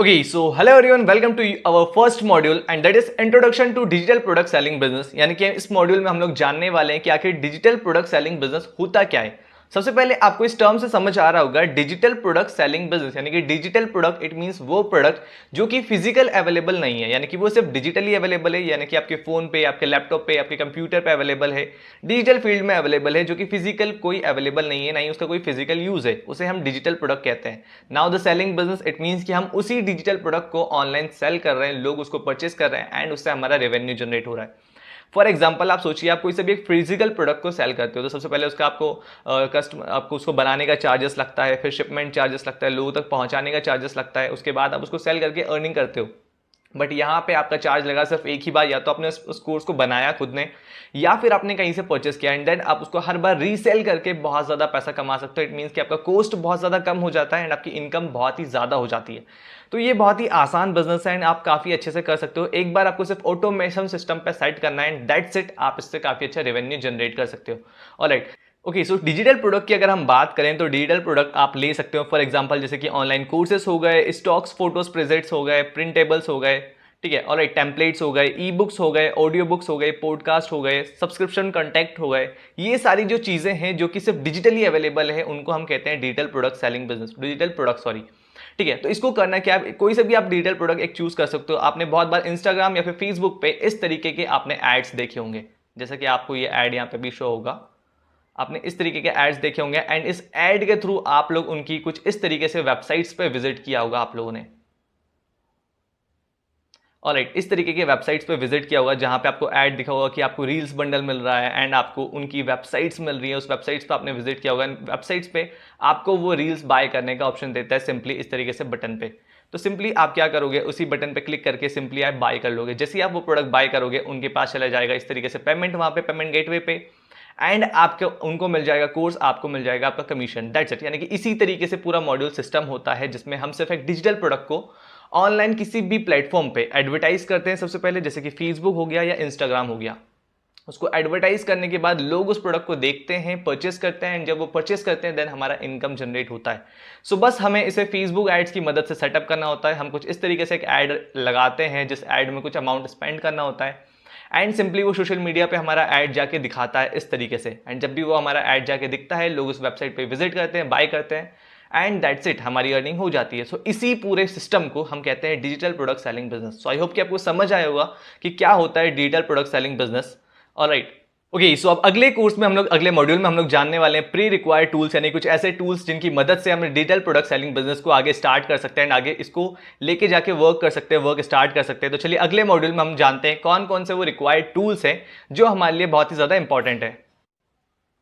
Okay, so hello everyone, welcome to our first module and that is introduction to digital product selling business। यानी कि इस module में हम लोग जानने वाले हैं कि आखिर डिजिटल प्रोडक्ट सेलिंग बिजनेस होता क्या है। सबसे पहले आपको इस टर्म से समझ आ रहा होगा, डिजिटल प्रोडक्ट सेलिंग बिजनेस यानी कि डिजिटल प्रोडक्ट इट मींस वो प्रोडक्ट जो कि फिजिकल अवेलेबल नहीं है, यानी कि वो सिर्फ डिजिटली अवेलेबल है, यानी कि आपके फोन पे, आपके लैपटॉप पे, आपके कंप्यूटर पे अवेलेबल है, डिजिटल फील्ड में अवेलेबल है, जो कि फिजिकल कोई अवेलेबल नहीं है, ना ही उसका कोई फिजिकल यूज है, उसे हम डिजिटल प्रोडक्ट कहते हैं। Now the selling business it means कि हम उसी डिजिटल प्रोडक्ट को ऑनलाइन सेल कर रहे हैं, लोग उसको परचेस कर रहे हैं एंड उससे हमारा रेवेन्यू जनरेट हो रहा है। फॉर एग्जाम्पल आप सोचिए, आप कोई से भी एक फिजिकल प्रोडक्ट को सेल करते हो तो सबसे पहले उसका आपको उसको बनाने का चार्जेस लगता है, फिर शिपमेंट चार्जेस लगता है, लोगों तक पहुंचाने का चार्जेस लगता है, उसके बाद आप उसको सेल करके अर्निंग करते हो। बट यहाँ पे आपका चार्ज लगा सिर्फ एक ही बार, या तो आपने उस कोर्स को बनाया खुद ने या फिर आपने कहीं से परचेस किया एंड देन आप उसको हर बार रीसेल करके बहुत ज़्यादा पैसा कमा सकते हो। इट मीन्स कि आपका कॉस्ट बहुत ज़्यादा कम हो जाता है एंड आपकी इनकम बहुत ही ज़्यादा हो जाती है। तो ये बहुत ही आसान बिजनेस है एंड आप काफ़ी अच्छे से कर सकते हो। एक बार आपको सिर्फ ऑटोमेशन सिस्टम पे सेट करना है एंड दैट्स इट, आप इससे काफ़ी अच्छा रेवेन्यू जनरेट कर सकते हो। Alright, okay, so digital product की अगर हम बात करें तो डिजिटल प्रोडक्ट आप ले सकते हो फॉर एग्जांपल जैसे कि ऑनलाइन कोर्सेस हो गए, स्टॉक्स, फोटोज, प्रेजेंट्स हो गए, प्रिंटेबल्स हो गए, ठीक है, ऑलराइट, टेम्पलेट्स हो गए, ई बुक्स हो गए, ऑडियो बुक्स हो गए, पॉडकास्ट हो गए, सब्सक्रिप्शन कॉन्टैक्ट हो गए। ये सारी जो चीज़ें हैं जो कि सिर्फ डिजिटली अवेलेबल है, उनको हम कहते हैं digital product selling business, digital product, sorry. ठीक है, तो इसको करना क्या, कोई से भी आप डिजिटल प्रोडक्ट एक चूज कर सकते हो। आपने बहुत बार इंस्टाग्राम या फिर फेसबुक पे इस तरीके के आपने एड्स देखे होंगे, जैसे कि आपको ये एड यहाँ पे भी शो होगा, आपने इस तरीके के एड्स देखे होंगे एंड इस एड के थ्रू आप लोग उनकी कुछ इस तरीके से वेबसाइट्स पे विजिट किया होगा आप लोगों ने। ऑलराइट, इस तरीके के वेबसाइट्स पे विजिट किया होगा जहां पे आपको ऐड दिखा होगा कि आपको रील्स बंडल मिल रहा है एंड आपको उनकी वेबसाइट्स मिल रही है। उस वेबसाइट्स पे आपने विजिट किया होगा, वेबसाइट्स पे आपको वो रील्स बाय करने का ऑप्शन देता है सिंपली इस तरीके से बटन पे। तो सिंपली आप क्या करोगे, उसी बटन पे क्लिक करके सिंपली आप बाय कर लोगे। जैसे ही आप वो प्रोडक्ट बाय करोगे उनके पास चला जाएगा इस तरीके से पेमेंट, वहां पे पेमेंट गेटवे पे, एंड आपको उनको मिल जाएगा कोर्स, आपको मिल जाएगा आपका कमीशन, दैट्स इट। यानी कि इसी तरीके से पूरा मॉड्यूल सिस्टम होता है जिसमें हम सिर्फ एक डिजिटल प्रोडक्ट को ऑनलाइन किसी भी प्लेटफॉर्म पे एडवर्टाइज करते हैं। सबसे पहले जैसे कि फेसबुक हो गया या इंस्टाग्राम हो गया, उसको एडवर्टाइज करने के बाद लोग उस प्रोडक्ट को देखते हैं, परचेस करते हैं एंड जब वो परचेस करते हैं देन हमारा इनकम जनरेट होता है। सो बस हमें इसे फेसबुक एड्स की मदद से सेटअप करना होता है। हम कुछ इस तरीके से एक ऐड लगाते हैं जिस ऐड में कुछ अमाउंट स्पेंड करना होता है एंड सिंपली वो सोशल मीडिया पे हमारा ऐड जाके दिखाता है इस तरीके से, एंड जब भी वो हमारा ऐड जाके दिखता है लोग उस वेबसाइट पे विजिट करते हैं, बाय करते हैं एंड दैट्स इट, हमारी अर्निंग हो जाती है। सो इसी पूरे सिस्टम को हम कहते हैं digital product selling business. So I hope कि आपको समझ आया होगा कि क्या होता है digital product selling business. Alright, okay, so अब अगले कोर्स में हम लोग, अगले मॉड्यूल में हम लोग जानने वाले हैं प्री रिक्वायर्ड टूल्स, यानी कुछ ऐसे टूल्स जिनकी मदद से हम डिजिटल प्रोडक्ट सेलिंग बिजनेस को आगे स्टार्ट कर सकते हैं एंड आगे इसको लेके जाके वर्क कर सकते हैं, वर्क स्टार्ट कर सकते हैं। तो चलिए अगले मॉड्यूल में हम जानते हैं कौन कौन से वो रिक्वायर्ड टूल्स हैं जो हमारे लिए बहुत ही ज्यादा इंपॉर्टेंट है।